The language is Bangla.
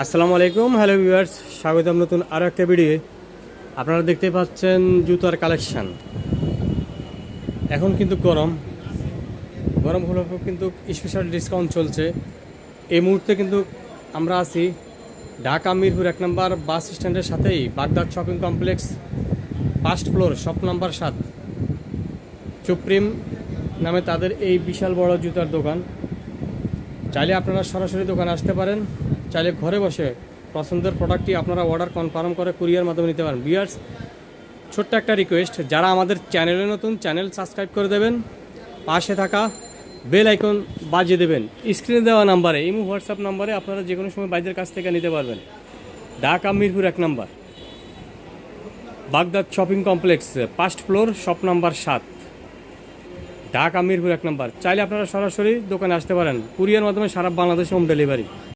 আসসালামু আলাইকুম, হ্যালো ভিউয়ার্স, স্বাগতম নতুন আরও একটা ভিডিও। আপনারা দেখতে পাচ্ছেন জুতার কালেকশান। এখন কিন্তু গরম হলেও কিন্তু স্পেশাল ডিসকাউন্ট চলছে। এই মুহূর্তে কিন্তু আমরা আছি ঢাকা মিরপুর 1 নম্বর বাস স্ট্যান্ডের সাথেই Baghdad shopping complex, first floor, shop number 7, supreme নামে তাদের এই বিশাল বড় জুতার দোকান। চাইলে আপনারা সরাসরি দোকানে আসতে পারেন, চাইলে ঘরে বসে পছন্দের প্রোডাক্টটি আপনারা অর্ডার কনফার্ম করে কুরিয়ার মাধ্যমে নিতে পারেন। ভিউয়ার্স, ছোট্ট একটা রিকোয়েস্ট, যারা আমাদের চ্যানেলে নতুন, চ্যানেল সাবস্ক্রাইব করে দেবেন, পাশে থাকা বেল আইকন বাজিয়ে দেবেন। স্ক্রিনে দেওয়া নাম্বারে, ইমো হোয়াটসঅ্যাপ নাম্বারে আপনারা যে কোনো সময় বাইদের কাছ থেকে নিতে পারবেন। Dhaka Mirpur 1 number Baghdad shopping complex, first floor, shop number 7, Dhaka Mirpur 1 number. চাইলে আপনারা সরাসরি দোকানে আসতে পারেন, কুরিয়ার মাধ্যমে সারা বাংলাদেশে হোম ডেলিভারি।